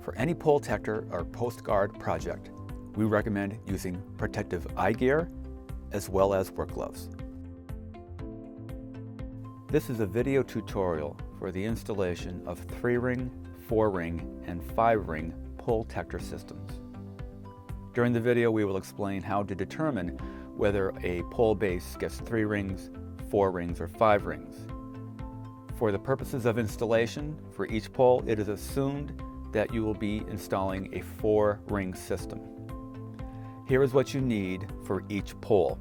For any POLETECTOR or Post Guard project, we recommend using protective eye gear as well as work gloves. This is a video tutorial for the installation of 3-ring, 4-ring, and 5-ring POLETECTOR systems. During the video, we will explain how to determine whether a pole base gets 3 rings, 4 rings, or 5 rings. For the purposes of installation, for each pole, it is assumed that you will be installing a 4-ring system. Here is what you need for each pole: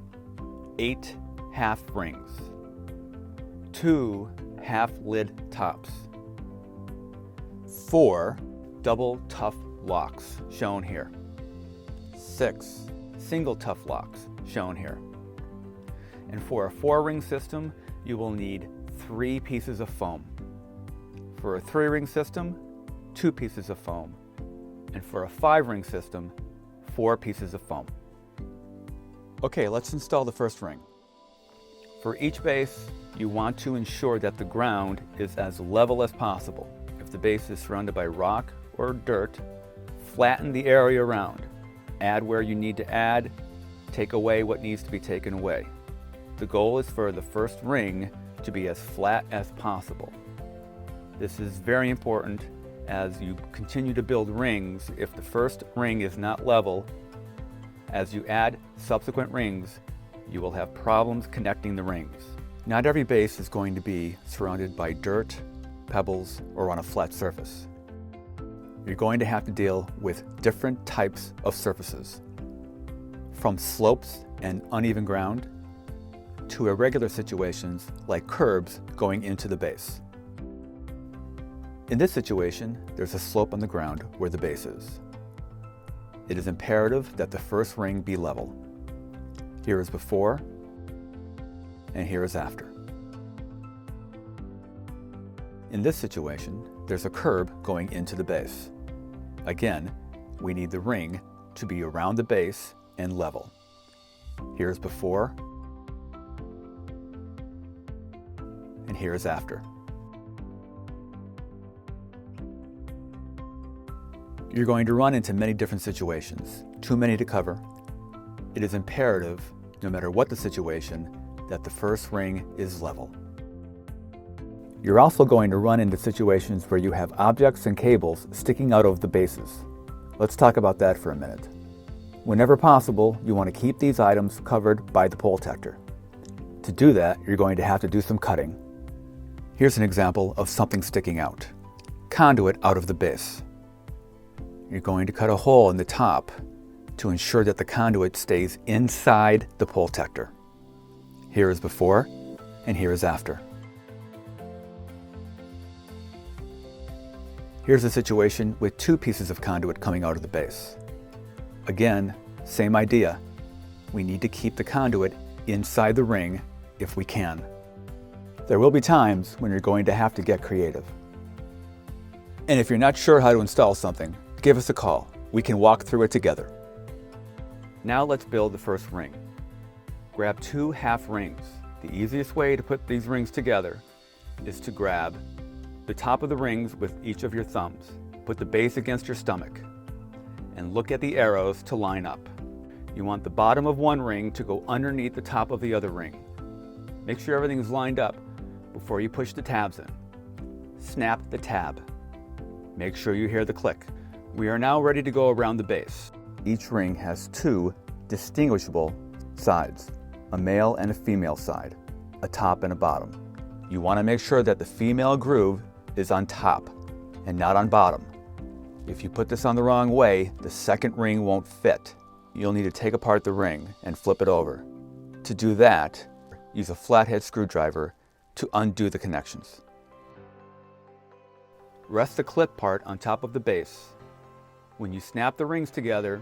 8 half rings, 2 half lid tops, 4 double tough locks shown here, 6 single tough locks shown here. And for a 4-ring system, you will need 3 pieces of foam. For a 3-ring system, 2 pieces of foam. And for a 5-ring system, 4 pieces of foam. Okay, let's install the first ring. For each base, you want to ensure that the ground is as level as possible. If the base is surrounded by rock or dirt, flatten the area around. Add where you need to add, take away what needs to be taken away. The goal is for the first ring to be as flat as possible. This is very important as you continue to build rings. If the first ring is not level, as you add subsequent rings, you will have problems connecting the rings. Not every base is going to be surrounded by dirt, pebbles, or on a flat surface. You're going to have to deal with different types of surfaces, from slopes and uneven ground to irregular situations like curbs going into the base. In this situation, there's a slope on the ground where the base is. It is imperative that the first ring be level. Here is before, and here is after. In this situation, there's a curb going into the base. Again, we need the ring to be around the base and level. Here's before, and here is after. You're going to run into many different situations, too many to cover. It is imperative, no matter what the situation, that the first ring is level. You're also going to run into situations where you have objects and cables sticking out of the bases. Let's talk about that for a minute. Whenever possible, you want to keep these items covered by the POLETECTOR. To do that, you're going to have to do some cutting. Here's an example of something sticking out. Conduit out of the base. You're going to cut a hole in the top to ensure that the conduit stays inside the POLETECTOR. Here is before, and here is after. Here's a situation with 2 pieces of conduit coming out of the base. Again, same idea. We need to keep the conduit inside the ring if we can. There will be times when you're going to have to get creative. And if you're not sure how to install something, give us a call. We can walk through it together. Now let's build the first ring. Grab 2 half rings. The easiest way to put these rings together is to grab the top of the rings with each of your thumbs. Put the base against your stomach and look at the arrows to line up. You want the bottom of one ring to go underneath the top of the other ring. Make sure everything is lined up before you push the tabs in. Snap the tab. Make sure you hear the click. We are now ready to go around the base. Each ring has 2 distinguishable sides, a male and a female side, a top and a bottom. You want to make sure that the female groove is on top and not on bottom. If you put this on the wrong way, the second ring won't fit. You'll need to take apart the ring and flip it over. To do that, use a flathead screwdriver to undo the connections. Rest the clip part on top of the base. When you snap the rings together,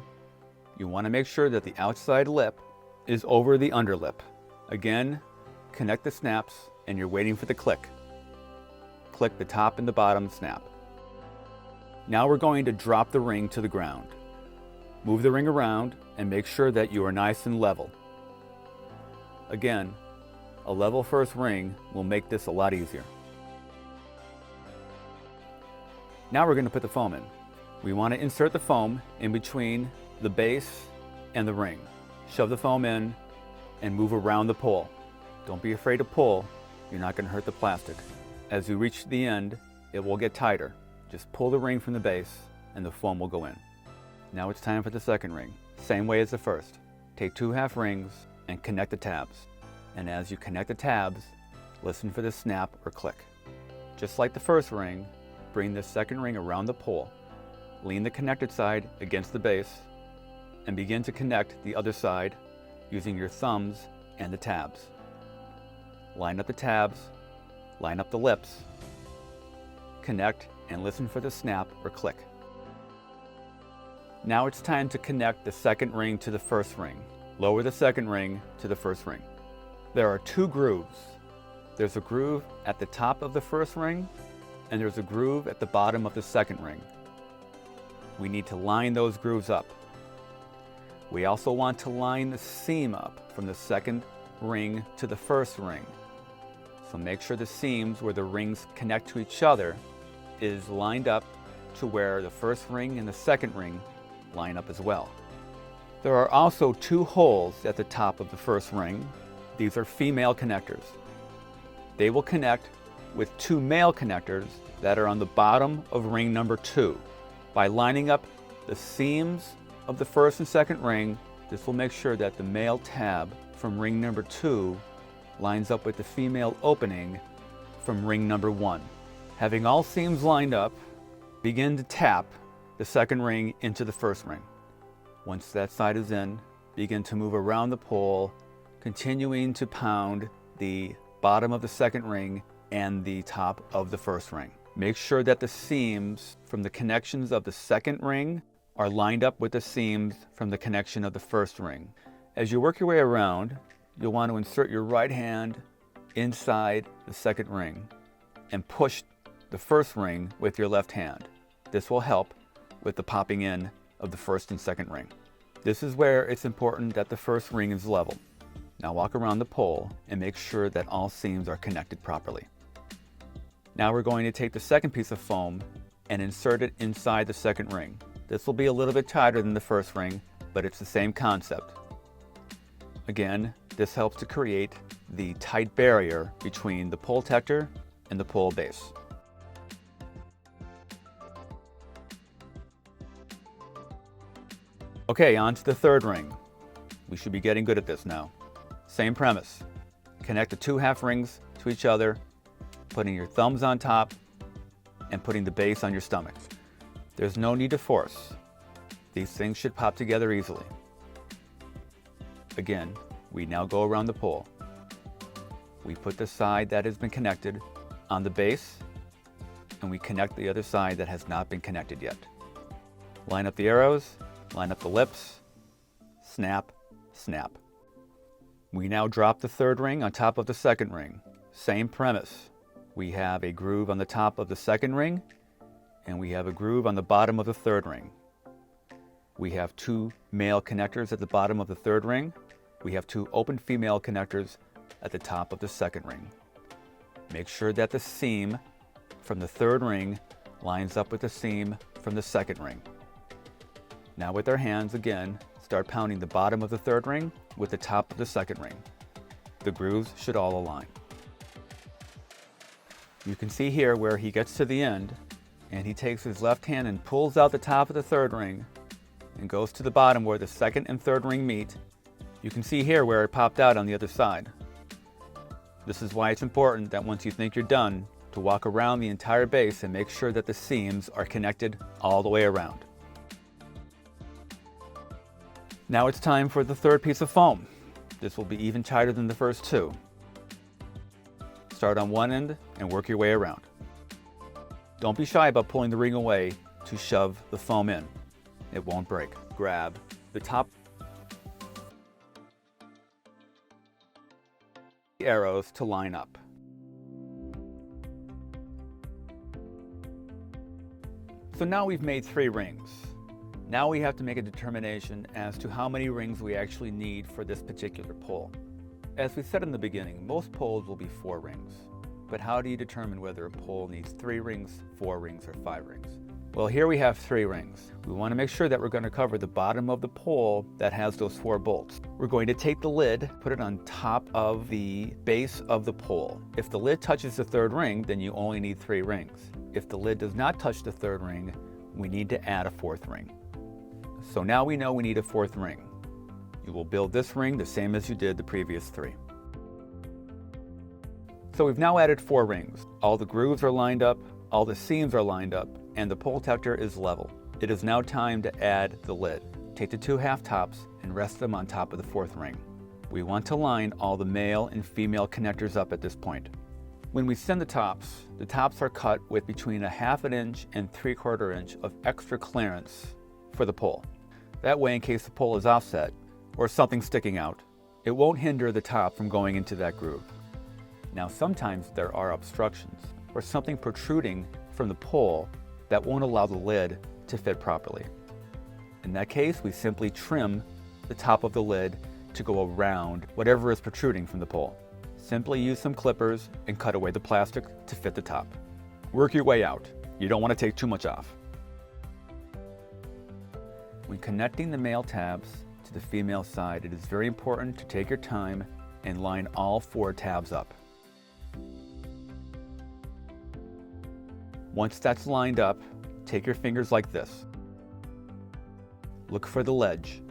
you want to make sure that the outside lip is over the underlip. Again, connect the snaps and you're waiting for the click. Click the top and the bottom snap. Now we're going to drop the ring to the ground. Move the ring around and make sure that you are nice and level. Again, a level first ring will make this a lot easier. Now we're going to put the foam in. We want to insert the foam in between the base and the ring. Shove the foam in and move around the pole. Don't be afraid to pull, you're not going to hurt the plastic. As you reach the end, it will get tighter. Just pull the ring from the base and the foam will go in. Now it's time for the second ring. Same way as the first. Take 2 half rings and connect the tabs. And as you connect the tabs, listen for the snap or click. Just like the first ring, bring the second ring around the pole. Lean the connected side against the base and begin to connect the other side using your thumbs and the tabs. Line up the tabs, line up the lips, connect and listen for the snap or click. Now it's time to connect the second ring to the first ring. Lower the second ring to the first ring. There are 2 grooves. There's a groove at the top of the first ring and there's a groove at the bottom of the second ring. We need to line those grooves up. We also want to line the seam up from the second ring to the first ring. So make sure the seams where the rings connect to each other is lined up to where the first ring and the second ring line up as well. There are also 2 holes at the top of the first ring. These are female connectors. They will connect with 2 male connectors that are on the bottom of ring number 2. By lining up the seams of the first and second ring, this will make sure that the male tab from ring number 2 lines up with the female opening from ring number 1. Having all seams lined up, begin to tap the second ring into the first ring. Once that side is in, begin to move around the pole, continuing to pound the bottom of the second ring and the top of the first ring. Make sure that the seams from the connections of the second ring are lined up with the seams from the connection of the first ring. As you work your way around, you'll want to insert your right hand inside the second ring and push the first ring with your left hand. This will help with the popping in of the first and second ring. This is where it's important that the first ring is level. Now walk around the pole and make sure that all seams are connected properly. Now we're going to take the second piece of foam and insert it inside the second ring. This will be a little bit tighter than the first ring, but it's the same concept. Again, this helps to create the tight barrier between the POLETECTOR and the pole base. Okay, on to the third ring. We should be getting good at this now. Same premise. Connect the 2 half rings to each other, putting your thumbs on top and putting the base on your stomach. There's no need to force. These things should pop together easily. Again, we now go around the pole. We put the side that has been connected on the base and we connect the other side that has not been connected yet. Line up the arrows, line up the lips, snap, snap. We now drop the third ring on top of the second ring. Same premise. We have a groove on the top of the second ring and we have a groove on the bottom of the third ring. We have 2 male connectors at the bottom of the third ring. We have 2 open female connectors at the top of the second ring. Make sure that the seam from the third ring lines up with the seam from the second ring. Now with our hands again, start pounding the bottom of the third ring with the top of the second ring. The grooves should all align. You can see here where he gets to the end and he takes his left hand and pulls out the top of the third ring and goes to the bottom where the second and third ring meet. You can see here where it popped out on the other side. This is why it's important that once you think you're done, to walk around the entire base and make sure that the seams are connected all the way around. Now it's time for the third piece of foam. This will be even tighter than the first 2. Start on one end and work your way around. Don't be shy about pulling the ring away to shove the foam in. It won't break. Grab the top arrows to line up. So now we've made 3 rings. Now we have to make a determination as to how many rings we actually need for this particular pole. As we said in the beginning, most poles will be 4 rings. But how do you determine whether a pole needs 3 rings, 4 rings, or 5 rings? Well, here we have 3 rings. We want to make sure that we're going to cover the bottom of the pole that has those 4 bolts. We're going to take the lid, put it on top of the base of the pole. If the lid touches the 3rd ring, then you only need 3 rings. If the lid does not touch the 3rd ring, we need to add a 4th ring. So now we know we need a 4th ring. You will build this ring the same as you did the previous 3. So we've now added 4 rings. All the grooves are lined up, all the seams are lined up, and the POLETECTOR is level. It is now time to add the lid. Take the 2 half tops and rest them on top of the 4th ring. We want to line all the male and female connectors up at this point. When we send the tops are cut with between a 1/2 inch and 3/4 inch of extra clearance for the pole. That way, in case the pole is offset or something sticking out, it won't hinder the top from going into that groove. Now sometimes there are obstructions or something protruding from the pole that won't allow the lid to fit properly. In that case, we simply trim the top of the lid to go around whatever is protruding from the pole. Simply use some clippers and cut away the plastic to fit the top. Work your way out. You don't want to take too much off. When connecting the male tabs to the female side, it is very important to take your time and line all 4 tabs up. Once that's lined up, take your fingers like this. Look for the ledge.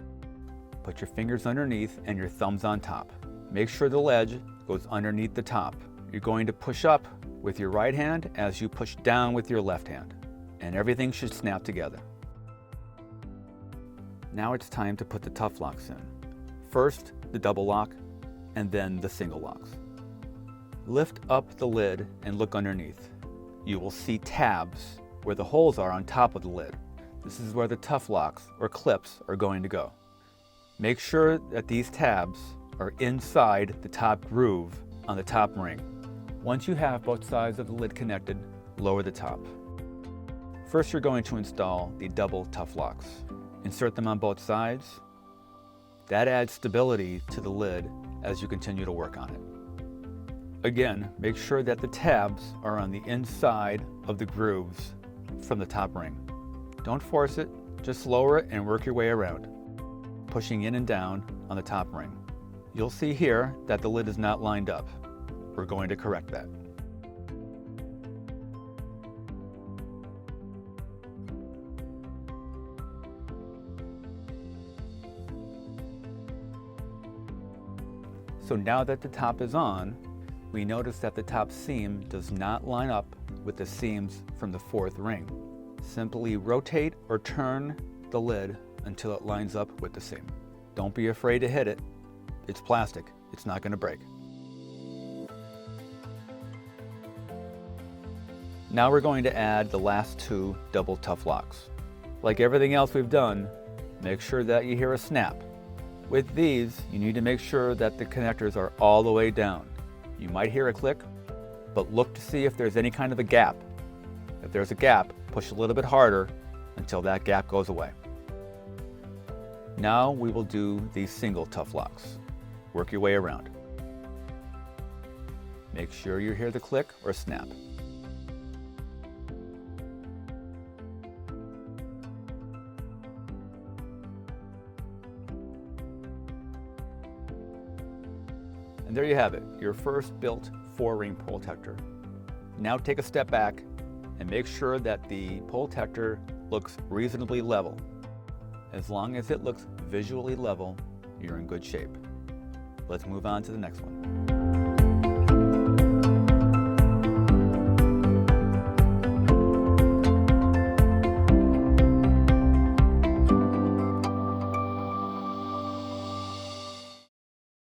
Put your fingers underneath and your thumbs on top. Make sure the ledge goes underneath the top. You're going to push up with your right hand as you push down with your left hand, and everything should snap together. Now it's time to put the tough locks in. First, the double lock, and then the single locks. Lift up the lid and look underneath. You will see tabs where the holes are on top of the lid. This is where the tough locks or clips are going to go. Make sure that these tabs are inside the top groove on the top ring. Once you have both sides of the lid connected, lower the top. First, you're going to install the double tough locks. Insert them on both sides. That adds stability to the lid as you continue to work on it. Again, make sure that the tabs are on the inside of the grooves from the top ring. Don't force it, just lower it and work your way around, pushing in and down on the top ring. You'll see here that the lid is not lined up. We're going to correct that. So now that the top is on, we notice that the top seam does not line up with the seams from the 4th ring. Simply rotate or turn the lid until it lines up with the seam. Don't be afraid to hit it. It's plastic. It's not going to break. Now we're going to add the last 2 double tough locks. Like everything else we've done, make sure that you hear a snap. With these, you need to make sure that the connectors are all the way down. You might hear a click, but look to see if there's any kind of a gap. If there's a gap, push a little bit harder until that gap goes away. Now we will do these single tough locks. Work your way around. Make sure you hear the click or snap. And there you have it, your first built 4-ring POLETECTOR. Now take a step back and make sure that the POLETECTOR looks reasonably level. As long as it looks visually level, you're in good shape. Let's move on to the next one.